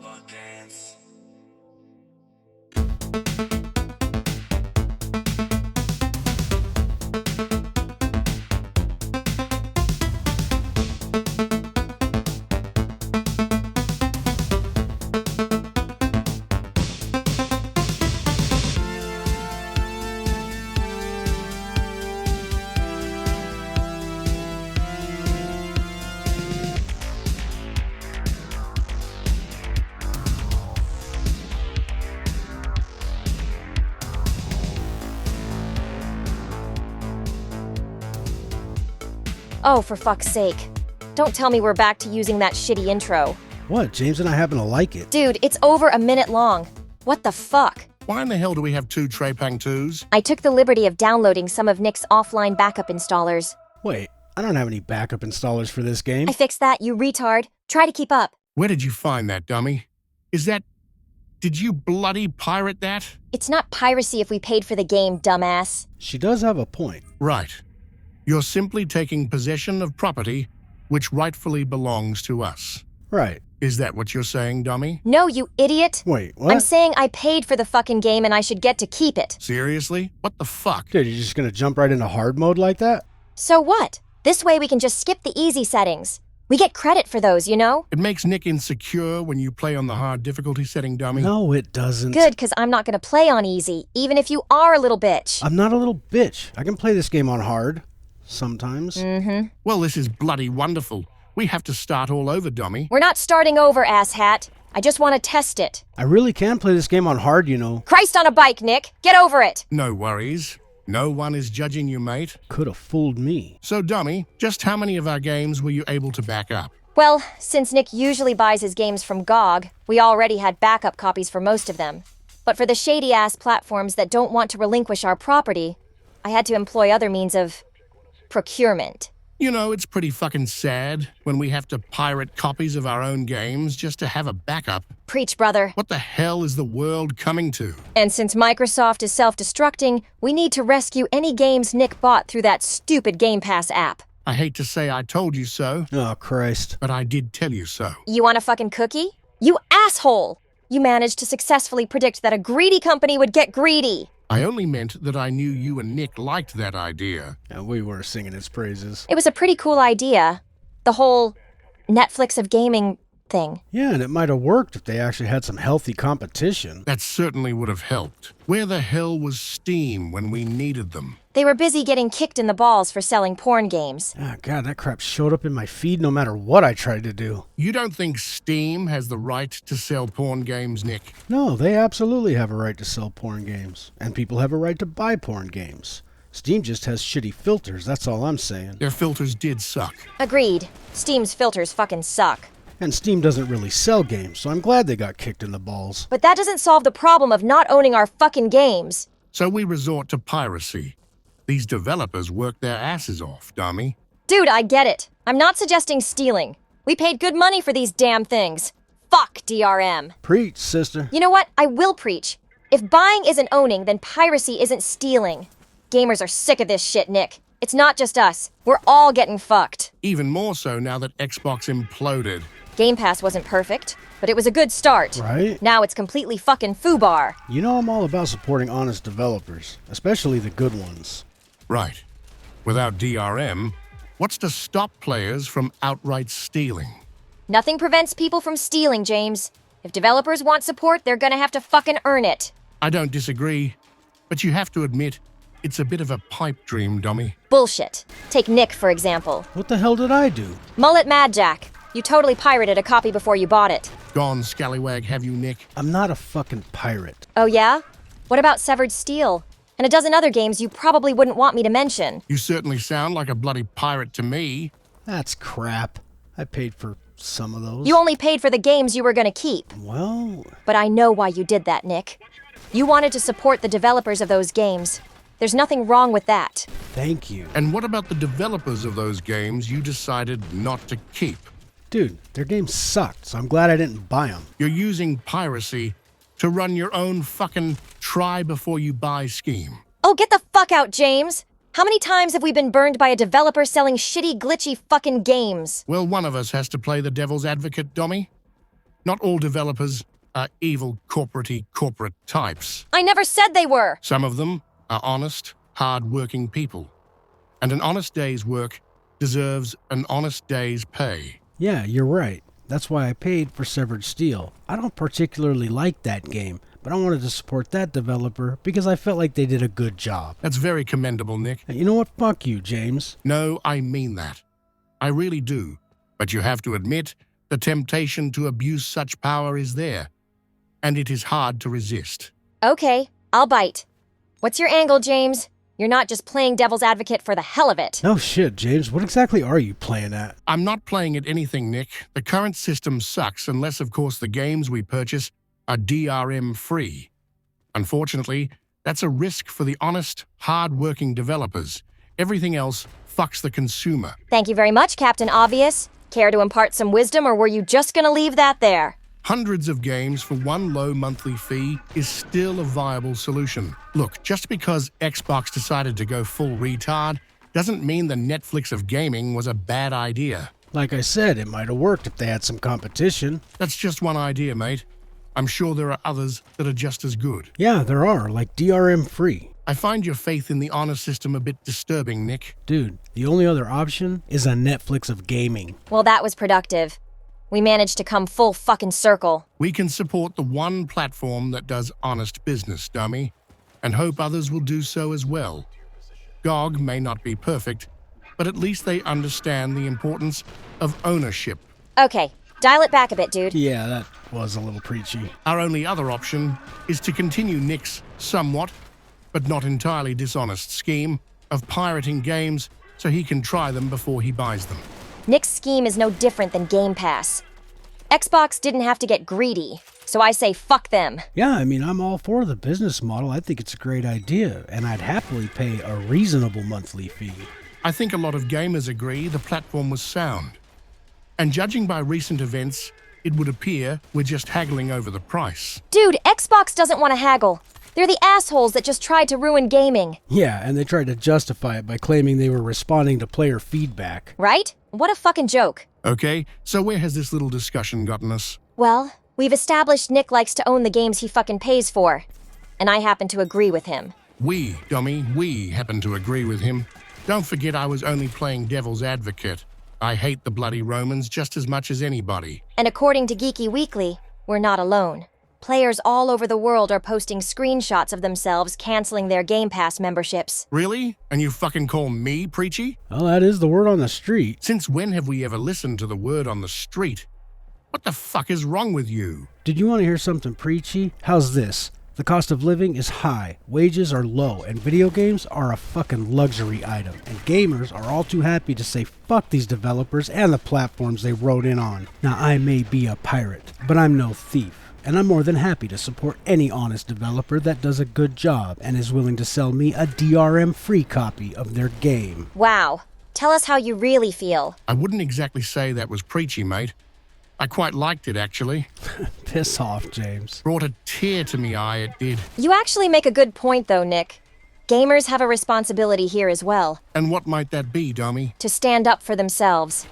Dreadgames. Oh, for fuck's sake. Don't tell me we're back to using that shitty intro. What? James and I happen to like it. Dude, it's over a minute long. What the fuck? Why in the hell do we have two Trepang 2s? I took the liberty of downloading some of Nick's offline backup installers. Wait, I don't have any backup installers for this game. I fixed that, you retard. Try to keep up. Where did you find that, dummy? Did you bloody pirate that? It's not piracy if we paid for the game, dumbass. She does have a point. Right. You're simply taking possession of property which rightfully belongs to us. Right. Is that what you're saying, dummy? No, you idiot. Wait, what? I'm saying I paid for the fucking game and I should get to keep it. Seriously? What the fuck? Dude, you're just gonna jump right into hard mode like that? So what? This way we can just skip the easy settings. We get credit for those, you know? It makes Nick insecure when you play on the hard difficulty setting, dummy. No, it doesn't. Good, because I'm not going to play on easy, even if you are a little bitch. I'm not a little bitch. I can play this game on hard. Sometimes. Well, this is bloody wonderful. We have to start all over, dummy. We're not starting over, asshat. I just want to test it. I really can play this game on hard, you know. Christ on a bike, Nick. Get over it. No worries. No one is judging you, mate. Could have fooled me. So, dummy, just how many of our games were you able to back up? Well, since Nick usually buys his games from GOG, we already had backup copies for most of them. But for the shady-ass platforms that don't want to relinquish our property, I had to employ other means of procurement. You know, it's pretty fucking sad when we have to pirate copies of our own games just to have a backup. Preach, brother. What the hell is the world coming to? And since Microsoft is self-destructing, we need to rescue any games Nick bought through that stupid Game Pass app. I hate to say I told you so, Oh, Christ. but I did tell you so. You want a fucking cookie? You asshole! You managed to successfully predict that a greedy company would get greedy. I only meant that I knew you and Nick liked that idea. And we were singing its praises. It was a pretty cool idea. The whole Netflix of gaming thing. Yeah, and it might have worked if they actually had some healthy competition. That certainly would have helped. Where the hell was Steam when we needed them? They were busy getting kicked in the balls for selling porn games. Ah, God, that crap showed up in my feed no matter what I tried to do. You don't think Steam has the right to sell porn games, Nick? No, they absolutely have a right to sell porn games. And people have a right to buy porn games. Steam just has shitty filters, that's all I'm saying. Their filters did suck. Agreed. Steam's filters fucking suck. And Steam doesn't really sell games, so I'm glad they got kicked in the balls. But that doesn't solve the problem of not owning our fucking games. So we resort to piracy. These developers work their asses off, dummy. Dude, I get it. I'm not suggesting stealing. We paid good money for these damn things. Fuck DRM. Preach, sister. You know what? I will preach. If buying isn't owning, then piracy isn't stealing. Gamers are sick of this shit, Nick. It's not just us. We're all getting fucked. Even more so now that Xbox imploded. Game Pass wasn't perfect, but it was a good start. Right? Now it's completely fucking foobar. You know I'm all about supporting honest developers, especially the good ones. Right. Without DRM, what's to stop players from outright stealing? Nothing prevents people from stealing, James. If developers want support, they're gonna have to fucking earn it. I don't disagree, but you have to admit, it's a bit of a pipe dream, dummy. Bullshit. Take Nick, for example. What the hell did I do? Mullet Mad Jack. You totally pirated a copy before you bought it. Gone, scallywag, have you, Nick? I'm not a fucking pirate. Oh yeah? What about Severed Steel? And a dozen other games you probably wouldn't want me to mention. You certainly sound like a bloody pirate to me. That's crap. I paid for some of those. You only paid for the games you were gonna keep. Well, But I know why you did that, Nick. You wanted to support the developers of those games. There's nothing wrong with that. thank you. And what about the developers of those games you decided not to keep? Dude, their games sucked, so I'm glad I didn't buy them. You're using piracy to run your own fucking try-before-you-buy scheme. Oh, get the fuck out, James! How many times have we been burned by a developer selling shitty, glitchy fucking games? Well, one of us has to play the devil's advocate, dummy. Not all developers are evil corporate types. I never said they were! Some of them are honest, hard-working people. And an honest day's work deserves an honest day's pay. Yeah, you're right. That's why I paid for Severed Steel. I don't particularly like that game, but I wanted to support that developer because I felt like they did a good job. That's very commendable, Nick. And you know what? Fuck you, James. No, I mean that. I really do. But you have to admit, the temptation to abuse such power is there. And it is hard to resist. Okay, I'll bite. What's your angle, James? You're not just playing devil's advocate for the hell of it. No shit, James. What exactly are you playing at? I'm not playing at anything, Nick. The current system sucks unless, of course, the games we purchase are DRM-free. Unfortunately, that's a risk for the honest, hard-working developers. Everything else fucks the consumer. Thank you very much, Captain Obvious. Care to impart some wisdom, or were you just gonna leave that there? Hundreds of games for one low monthly fee is still a viable solution. Look, just because Xbox decided to go full retard doesn't mean the Netflix of gaming was a bad idea. Like I said, it might have worked if they had some competition. That's just one idea, mate. I'm sure there are others that are just as good. Yeah, there are, like DRM free. I find your faith in the honor system a bit disturbing, Nick. Dude, the only other option is a Netflix of gaming. Well, that was productive. We managed to come full fucking circle. We can support the one platform that does honest business, dummy, and hope others will do so as well. GOG may not be perfect, but at least they understand the importance of ownership. Okay, dial it back a bit, dude. Yeah, that was a little preachy. Our only other option is to continue Nick's somewhat, but not entirely dishonest scheme of pirating games so he can try them before he buys them. Nick's scheme is no different than Game Pass. Xbox didn't have to get greedy, so I say fuck them. Yeah, I mean, I'm all for the business model. I think it's a great idea, and I'd happily pay a reasonable monthly fee. I think a lot of gamers agree the platform was sound. And judging by recent events, it would appear we're just haggling over the price. Dude, Xbox doesn't want to haggle. They're the assholes that just tried to ruin gaming. Yeah, and they tried to justify it by claiming they were responding to player feedback. Right? What a fucking joke. Okay, so where has this little discussion gotten us? Well, we've established Nick likes to own the games he fucking pays for. And I happen to agree with him. We, dummy, we happen to agree with him. Don't forget I was only playing devil's advocate. I hate the bloody Romans just as much as anybody. And according to Geeky Weekly, we're not alone. Players all over the world are posting screenshots of themselves canceling their Game Pass memberships. Really? And you fucking call me preachy? Well, that is the word on the street. Since when have we ever listened to the word on the street? What the fuck is wrong with you? Did you want to hear something preachy? How's this? The cost of living is high, wages are low, and video games are a fucking luxury item. And gamers are all too happy to say fuck these developers and the platforms they wrote in on. Now, I may be a pirate, but I'm no thief. And I'm more than happy to support any honest developer that does a good job and is willing to sell me a DRM-free copy of their game. Wow. Tell us how you really feel. I wouldn't exactly say that was preachy, mate. I quite liked it, actually. Piss off, James. Brought a tear to me eye, it did. You actually make a good point, though, Nick. Gamers have a responsibility here as well. And what might that be, dummy? To stand up for themselves.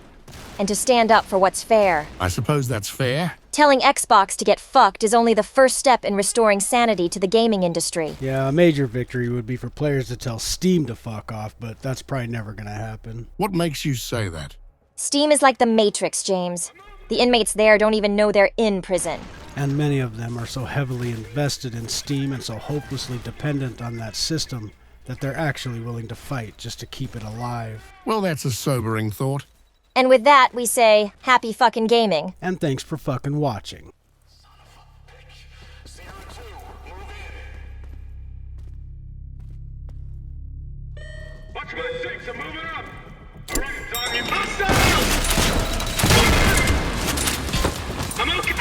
And to stand up for what's fair. I suppose that's fair. Telling Xbox to get fucked is only the first step in restoring sanity to the gaming industry. Yeah, a major victory would be for players to tell Steam to fuck off, but that's probably never gonna happen. What makes you say that? Steam is like the Matrix, James. The inmates there don't even know they're in prison. And many of them are so heavily invested in Steam and so hopelessly dependent on that system that they're actually willing to fight just to keep it alive. Well, that's a sobering thought. And with that, we say, happy fucking gaming. And thanks for fucking watching. Watch my six, I'm moving up! Alright, dog, you must I'm okay!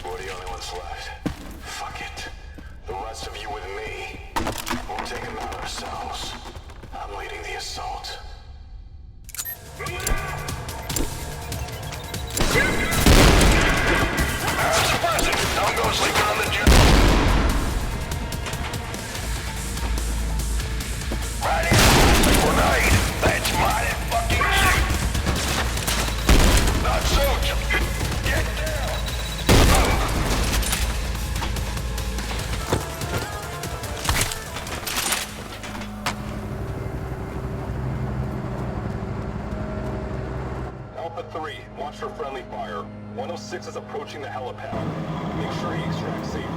We're the only ones left. Fuck it. The rest of you with me. We'll take them out ourselves. I'm leading the assault. Suppressing. Don't go sleeping on the jet. Right in. Grenade. That's mighty fucking shit. Not so. Get down. Alpha 3, watch for friendly fire. 106 is approaching the helipad. Make sure he extracts safely.